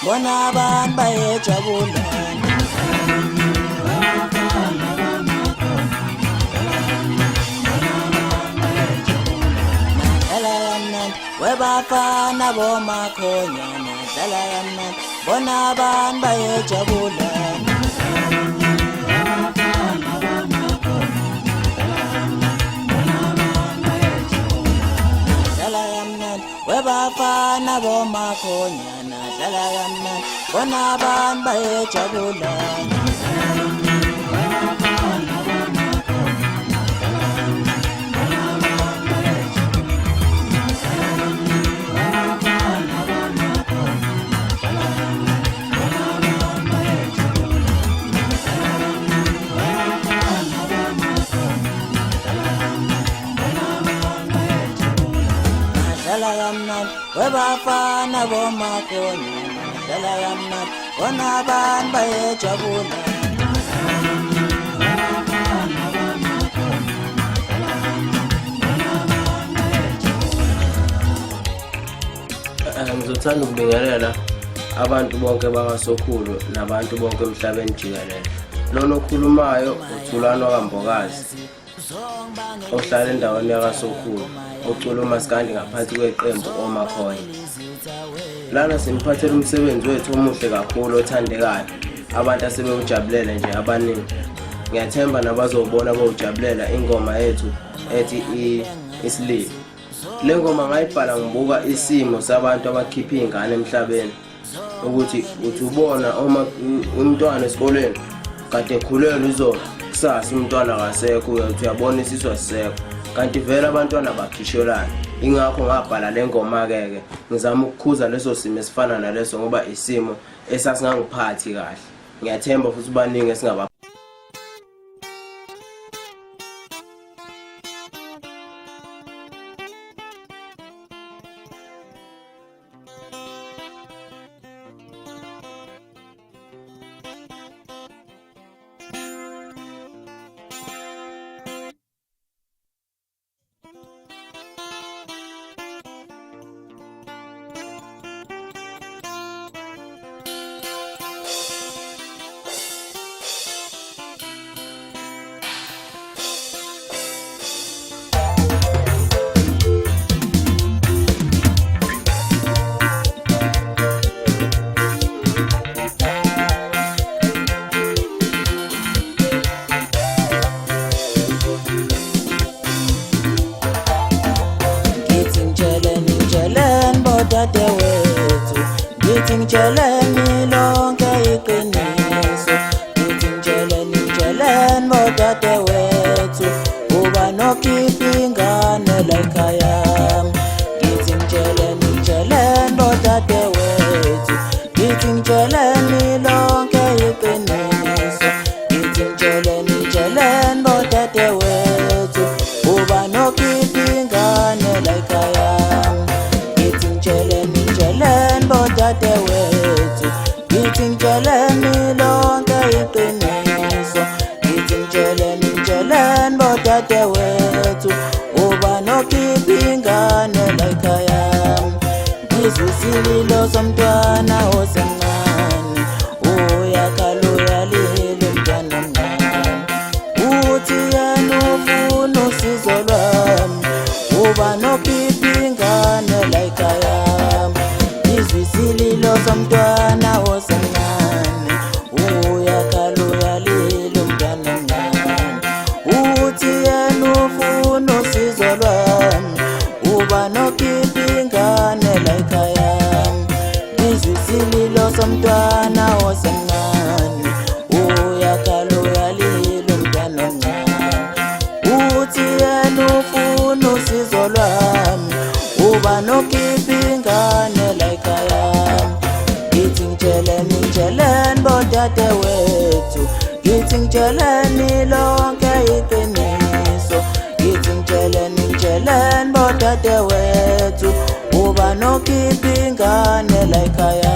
bona abantu bayejabula webafana bomakhonyana dlala kamnandi bona abantu bayejabula dlala kamnandi webafana bomakhonyana dlala kamnandi bona abantu bayejabula dlala kamnandi webafana bomakhonyana dlala kamnandi bona abantu bayejabula Ngizothanda ukubingelela abantu bonke bakaSokhulu nabantu bonke emhlabeni jikelele. Lona okhulumayo uThulani kaMbokazi ohlala endaweni yakaSokhulu ocula umaskandi ngaphansi kweqembu omakhonya. Lana siniphathela umsebenzi wethu omuhle kakhulu othandekayo. Abantu asebewujabulele nje abaningi. Ngiyathemba nabazobona bowujabulela ingoma yethu ethi isililo. Le ngoma ngayibhala ngibuka isimo sabantu abakhipha izingane emhlabeni ukuthi uthi ubona uma umntwana esikoleni kade ekhulelwe izolo kusasa umntwana akasekho uyathi uyabona isizwe sisekho kanti vele abantwana bakhishelana. Ingakho ngabhala le ngoma ke ngizama ukukhuza leso simo esifana naleso ngoba isimo esasingangiphathi kahle. Ngiyathemba futhi baningi esingaba dadewethu ngithi ngitsheleni lonke iqiniso ngithi ngitsheleni bodadewethu uba nokhipha ingane la ekhaya ngithi ngitsheleni bodadewethu ngithi ngitsheleni lonke iqiniso ngithi ngitsheleni bodadewethu uba nokhipha ingane la ekhaya bodadewethu ngithi ngitsheleni lonke iqiniso ngithi ngitsheleni bodadewethu uba nokhipha ingane la ekhaya ngizwisililo somntwana osemncane uyakhala uyalila umntwana mncane uthi yena ufuna usizo lwami uba nokhipha ingane la ekhaya izwisililo somntwana osemncane uyakhala uyalila umntwana mncane uthi yena ufuna usizo lwami uba nokhipha ingane la ekhaya izwisililo somntwana osemncane uyakhala uyalila umntwana mncane uthi yena ufuna usizo lwami uba nokhipha ingane la ekhaya ngithi ngitsheleni bodadewethu ngithi ngitsheleni lonke iqiniso ngithi ngitsheleni bodadewethu uba nokhipha ingane la ekhaya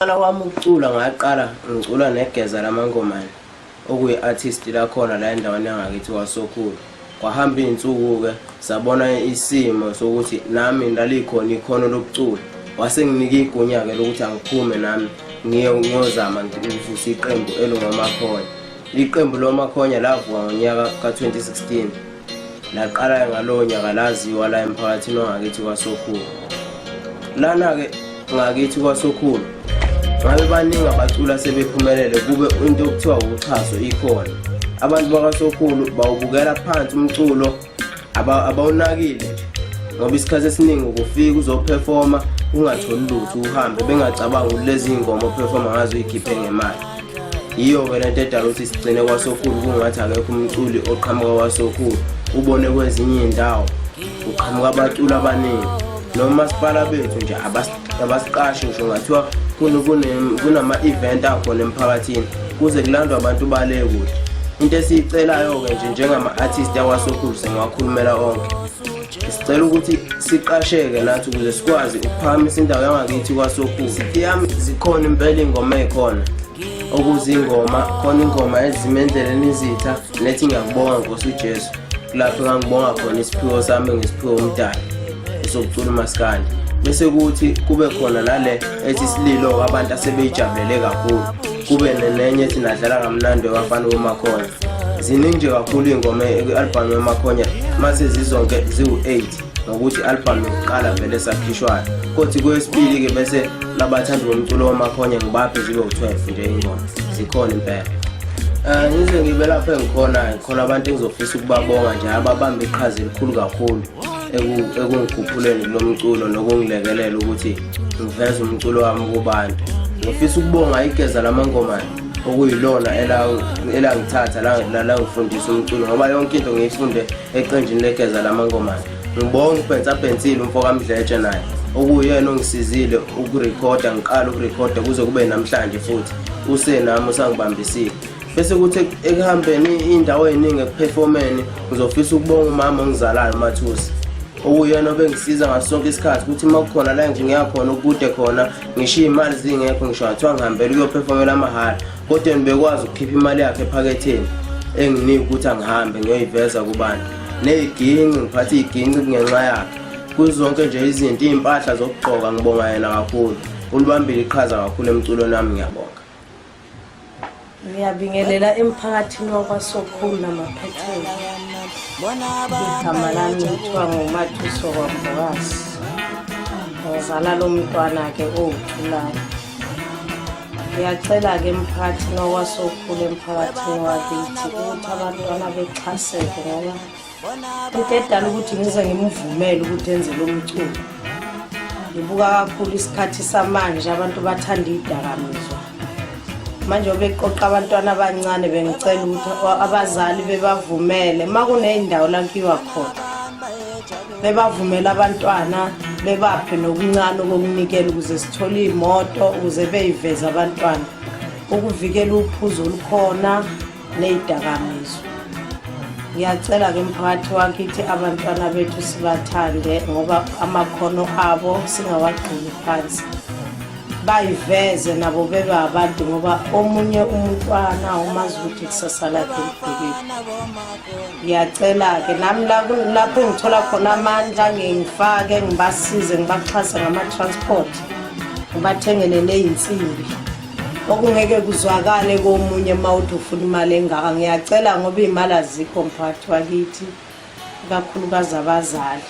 Qala wami ukucula ngaqala ngicula neGeza laMangomane okuyi-artist lakhona la endaweni yangakithi kwaSokhulu. Kwahamba izinsuku ke sabona isimo sokuthi nami ndalikhona ikhono lokucula. Wase nginika igunya ke lokuthi angiphume nami ngiyozama ngivuse iqembu elingoMakhonya. Iqembu loMakhonya lavuka ngonyaka ka2016. Laqala ngalowo nyaka laziwa la emphakathini wangakithi kwaSokhulu. Lana ke ngakithi kwaSokhulu ngabe baningi abacula sebephumelele kube into okuthiwa uchazo ikhona. Abantu bakaSokhulu bawubukela phansi umculo abawunakile ngoba isikhathi esiningi ukufika uzoperforma ungatholi lutho uhambe bengacabanga lezi ingoma operforma ngazo ikhiphe ngemali. Iyo ke lento edala ukuthi sigcine kwaSokhulu kungathi akekho umculi oqhamuka kwaSokhulu ubone kwezinye indawo uqhamuka abaculi abaningi noma masipala bethu nje abasiqashi ngisho ngathiwa kunama event akhona emphakathini kuze kulandwe abantu bale kude. Into esicelayo ke nje njengama artist yakwaSokhulu sengakhulumela onke. Sicela ukuthi siqasheke nathi ukuze sikwazi ukuphakamisa indawo yangakithi kwaSokhulu. Siyami zikhona impela ingoma ezikhona okuzingoma khona ingoma ezimendleleni izitha nethi ngiyakubonga Nkosi uJesu. Lapho ngangibonga khona isiphiwo sami ngesiphiwo umdali esokucula uMaskandi. Bese kuthi kube khona nale ethi sililo abantu asebeyijabulele kakhulu. Kube nenye ethi nadlala kamnandi wafana uMakhonya. Ziningi nje kakhulu ingoma e-album yoMakhonya mase zizonke ziwu8 ngokuthi i-album yokuqala vele sakhishwayo. Kodwa kwesibili ke bese labathandi bomculo woMakhonya ngibaphe zibe u12 nje ingoma zikhona impela. Ngize ngibe lapha engikhona khona abantu engizofisa ukubabonga nje ababamba iqhaza elikhulu kakhulu ekungikhuphuleni lo mculo nokungilekelela ukuthi ngiveze umculo wami kubantu. Ngifisa ukubonga iGeza laMangomane okuyilona elangithatha la ngifundisa umculo ngoba yonke into ngiyifunde eqenjini leGeza laMangomane. Ngibonga uBhensapensile umfoka Mdletshe naye okuyena ongisizile ukurecorda ngiqala ukurecorda kuze kube namhlanje futhi usenami usangibambisile. Bese kuthi ekuhambeni indawo eziningi ekuperformeni ngizofisa ukubonga umama ongizalayo uMathusi okuyena obengisiza ngasonke isikhathi ukuthi makukhona la nje ngiyakhona ukude khona ngishiya imali zingekho ngisho ngathiwa ngihambele kuyoperformela amahhala kodwa ngibekwazi ukukhipha imali yakhe ephaketheni enginika ukuthi angihambe ngiyoyiveza kubantu neziginci ngiphatha iziginci kungenxa yakhe kuzonke nje izinto impahla zokugqoka ngibonga yena kakhulu ulibambile iqhaza kakhulu emculweni nami ngiyabonga. Ngiyabingelela emphakathini wakwaSokhulu namaphethelo. Igama lami kuthiwa nguMathuso kwaMbokazi. Ngizala lo mntwana ke owuthulayo. Ngiyacela ke emphakathini wakwaSokhulu emphakathini wakithi ukuthi abantwana bexhaseke ngoba into edala ukuthi ngize ngimvumele ukuthi enze lo mculo. Ngibuka kakhulu isikhathi samanje abantu bathanda idakamizwa. Manje obeqoqa abantwana abancane bengicela ukuthi abazali bebavumele makuneyindawo la kiwa khona bebavumela abantwana bebaphe nokuncane kokunikela ukuze sithole imoto ukuze beyiveze abantwana ukuvikela uphuzo olukhona nezidakamizwa. Ngiyacela ke emphakathi wakithi abantwana bethu sibathande ngoba amakhono abo singawagcini phansi. Bayiveze nabo bebe abantu ngoba omunye umntwana umazi ukuthi kusasa lakhe libhekile. Ngiyacela ke nami lapho engithola khona amandla ngingifake ngibasize ngibaxhasa ngama-transport ngibathengele nezinsimbi okungeke kuzwakale komunye mawuthi ufuna imali engaka. Ngiyacela ngoba imali azikho mphakathi wakithi kakhulukazi abazali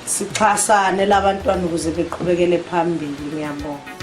sixhasane labantwana ukuze beqhubekele phambili. Ngiyabonga.